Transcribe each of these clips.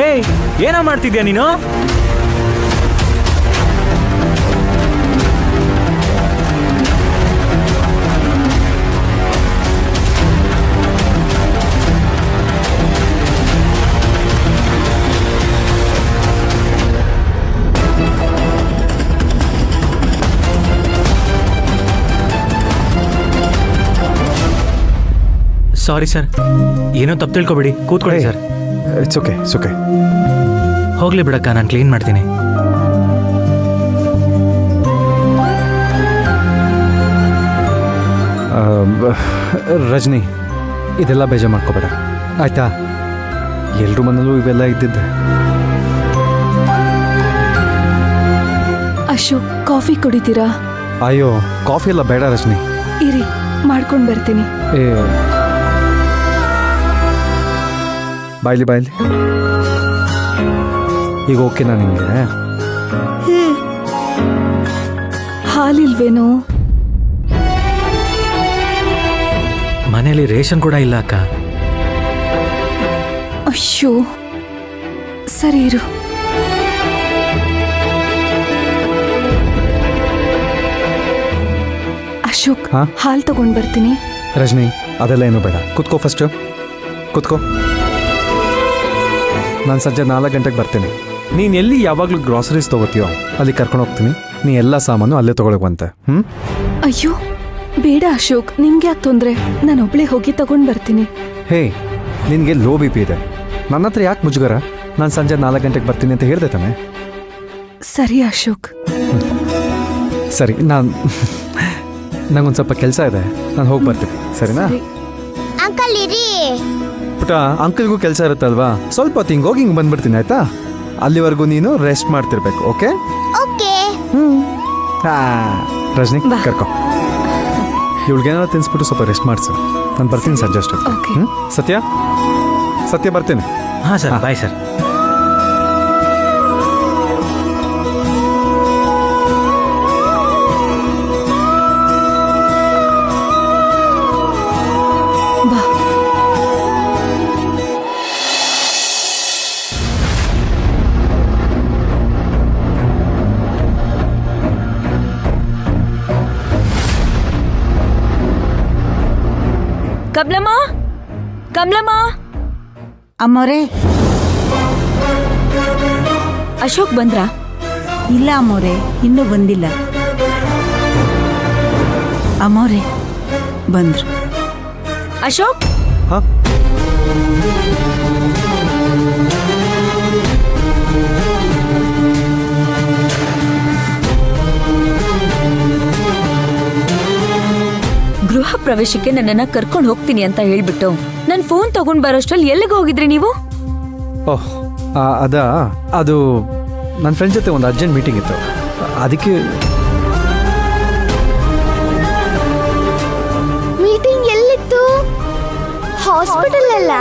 ಏಯ್, ಏನೋ ಮಾಡ್ತಿದ್ಯಾ ನೀನು? ಸಾರಿ ಸರ್, ಏನೋ ತಪ್ಪು ತಿಳ್ಕೊಬೇಡಿ, ಕೂತ್ಕೊಳ್ಳಿ sir. It's okay, it's okay. ಹೋಗ್ಲಿ ಬಿಡಕ್ಕ, ನಾನು ಕ್ಲೀನ್ ಮಾಡ್ತೀನಿ. ರಜನಿ, ಇದೆಲ್ಲ ಬೇಜಾರು ಮಾಡ್ಕೋಬೇಡ ಆಯ್ತಾ? ಎಲ್ರ ಮನೇಲೂ ಇವೆಲ್ಲ ಇದ್ದಿದ್ದೆ. ಅಶೋಕ್, ಕಾಫಿ ಕುಡಿತೀರಾ? ಅಯ್ಯೋ, ಕಾಫಿ ಎಲ್ಲ ಬೇಡ ರಜನಿ. ಇರಿ, ಮಾಡ್ಕೊಂಡು ಬರ್ತೀನಿ. ಏ, ಬಾಯ್ಲಿ ಬಾಯ್ಲಿ. ಈಗ ಓಕೆನಾ ನಿಮಗೆ? ಹಾಲಿಲ್ವೇನೋ? ಮನೇಲಿ ರೇಷನ್ ಕೂಡ ಇಲ್ಲ ಅಕ್ಕ. ಅಯ್ಯೋ, ಸರಿ ಇರು. ಅಶೋಕ್, ಹಾಲು ತಗೊಂಡು ಬರ್ತೀನಿ. ರಜನಿ, ಅದೆಲ್ಲ ಏನೂ ಬೇಡ, ಕುತ್ಕೋ ಫಸ್ಟು, ಕುತ್ಕೋ. ನಾನು ಸಂಜೆ 4 ಗಂಟೆಗೆ ಬರ್ತೀನಿ. ನೀನು ಎಲ್ಲಿ ಯಾವಾಗಲೂ ಗ್ರಾಸರೀಸ್ ತೊಗೋತೀಯೋ ಅಲ್ಲಿ ಕರ್ಕೊಂಡು ಹೋಗ್ತೀನಿ. ನೀ ಎಲ್ಲ ಸಾಮಾನು ಅಲ್ಲೇ ತೊಗೊಳಕಂತೆ. ಅಯ್ಯೋ ಬೇಡ ಅಶೋಕ್, ನಿಮ್ಗೆ ಯಾಕೆ ತೊಂದರೆ? ನಾನು ಒಬ್ಳೆ ಹೋಗಿ ತಗೊಂಡು ಬರ್ತೀನಿ. ಹೇ, ನಿನಗೆ ಲೋ ಬಿ ಪಿ ಇದೆ, ನನ್ನ ಹತ್ರ ಯಾಕೆ ಮುಜುಗರ? ನಾನು ಸಂಜೆ 4 ಗಂಟೆಗೆ ಬರ್ತೀನಿ ಅಂತ ಹೇಳ್ದೆ ತಾನೆ? ಸರಿ ಅಶೋಕ್. ಸರಿ, ನಂಗೊಂದು ಸ್ವಲ್ಪ ಕೆಲಸ ಇದೆ, ನಾನು ಹೋಗಿ ಬರ್ತೀನಿ. ಸರಿನಾ? ಅಂಕಲ್ ಇರಿ. ಪುಟ, ಅಂಕಲ್ಗೂ ಕೆಲಸ ಇರುತ್ತಲ್ವಾ, ಸ್ವಲ್ಪ ಹೊತ್ತು ಹಿಂಗೆ ಹೋಗಿ ಹಿಂಗೆ ಬಂದ್ಬಿಡ್ತೀನಿ ಆಯ್ತಾ? ಅಲ್ಲಿವರೆಗೂ ನೀನು ರೆಸ್ಟ್ ಮಾಡ್ತಿರ್ಬೇಕು. Okay okay. ರಜನಿ, ಕರ್ಕೊ. ಇವಳಿಗೇನಾದ್ರು ತಿನ್ಸ್ಬಿಟ್ಟು ಸ್ವಲ್ಪ ರೆಸ್ಟ್ ಮಾಡಿಸು. ನಾನು ಬರ್ತೀನಿ ಸಂಜೆ ಅಷ್ಟೊತ್ತು. ಸತ್ಯ, ಸತ್ಯ ಬರ್ತೀನಿ. ಹಾಂ sir, bye sir. Kamalamma, Kamalamma. ಅಮ್ಮೋರೆ, ಅಶೋಕ್ ಬಂದ್ರಾ? ಇಲ್ಲ ಅಮ್ಮೋರೆ, ಇನ್ನೂ ಬಂದಿಲ್ಲ. ಅಮ್ಮೋರೆ ಬಂದ್ರು. ಅಶೋಕ್, ಹಾಂ, ಗೃಹ ಪ್ರವೇಶಕ್ಕೆ ನನ್ನನ್ನ ಕರ್ಕೊಂಡು ಹೋಗ್ತೀನಿ ಅಂತ ಹೇಳ್ಬಿಟ್ಟು ನನ್ನ ಫೋನ್ ತಗೊಂಡ್ ಬರೋಷ್ಟ್ರಲ್ಲಿ ಎಲ್ಲಿಗೆ ಹೋಗಿದ್ರಿ ನೀವು? ಓಹ್, ಅದು ನನ್ನ ಫ್ರೆಂಡ್ ಜೊತೆ ಒಂದು ಅರ್ಜೆಂಟ್ ಮೀಟಿಂಗ್ ಇತ್ತು, ಅದಕ್ಕೆ. ಮೀಟಿಂಗ್ ಎಲ್ಲಿತ್ತು? ಹಾಸ್ಪಿಟಲ್ ಅಲ್ಲ?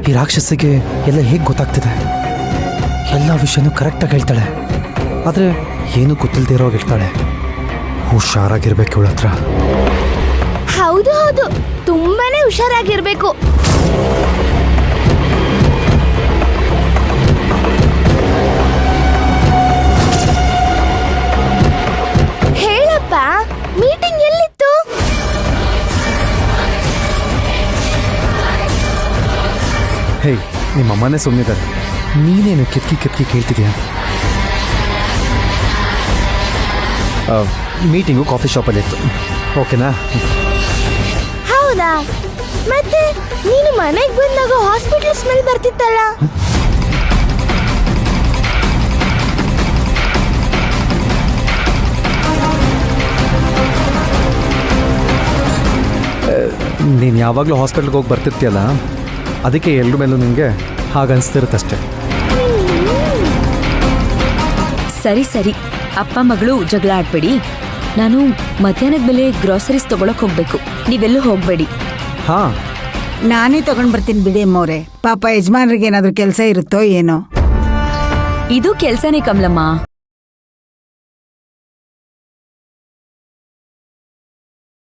ಈ ರಾಕ್ಷಸಿಗೆ ಎಲ್ಲ ಹೇಗೆ ಗೊತ್ತಾಗ್ತಿದೆ? ಎಲ್ಲ ವಿಷಯನೂ ಕರೆಕ್ಟಾಗಿ ಹೇಳ್ತಾಳೆ, ಆದರೆ ಏನೂ ಗೊತ್ತಿಲ್ಲದೆ ಇರೋವಾಗ ಹೇಳ್ತಾಳೆ. ಹುಷಾರಾಗಿರ್ಬೇಕು ಇವಳ ಹತ್ರ. ಹೌದು ಹೌದು, ತುಂಬಾನೇ ಹುಷಾರಾಗಿರ್ಬೇಕು. ಹೇಳಪ್ಪ, ಮೀಟಿಂಗ್ ಎಲ್ಲಿತ್ತು? ಹೇ, ನಿಮ್ಮ ಅಮ್ಮನೇ ಸುಮ್ಮನಿದ್ದಾರೆ, ನೀನೇನು ಕೆತ್ಕಿ ಕೇಳ್ತಿದ್ಯಾ? ಮೀಟಿಂಗು ಕಾಫಿ ಶಾಪಲ್ಲಿ ಇತ್ತು. ಓಕೆನಾ? ಹೌದಾ? ಮತ್ತೆ ನೀನು ಮನೆಗೆ ಬಂದಾಗ ಹಾಸ್ಪಿಟಲ್ ಸ್ಮೆಲ್ ಬರ್ತಿತ್ತಲ್ಲ? ನೀನು ಯಾವಾಗಲೂ ಹಾಸ್ಪಿಟ್ಲ್ಗೆ ಹೋಗಿ ಬರ್ತಿರ್ತೀಯಲ್ಲ, ಅದಕ್ಕೆ ಎಲ್ಲರ ಮೇಲೂ ನಿನಗೆ ಹಾಗನ್ಸ್ತಿರುತ್ತಷ್ಟೆ. ಸರಿ ಸರಿ, ಅಪ್ಪ ಮಗಳು ಜಗಳ ಆಡ್ಬೇಡಿ. ನಾನು ಮಧ್ಯಾಹ್ನದ ಮೇಲೆ ಗ್ರಾಸರೀಸ್ ತಗೊಳಕ್ ಹೋಗ್ಬೇಕು, ನೀವೆಲ್ಲೂ ಹೋಗ್ಬೇಡಿ. ಹಾಂ, ನಾನೇ ತಗೊಂಡ್ ಬರ್ತೀನಿ ಬಿಡಿ ಅಮ್ಮವ್ರೆ. ಪಾಪ ಯಜಮಾನ್ರಿಗೆ ಏನಾದ್ರೂ ಕೆಲಸ ಇರುತ್ತೋ ಏನೋ. ಇದು ಕೆಲ್ಸನೇ ಕಮಲಮ್ಮ.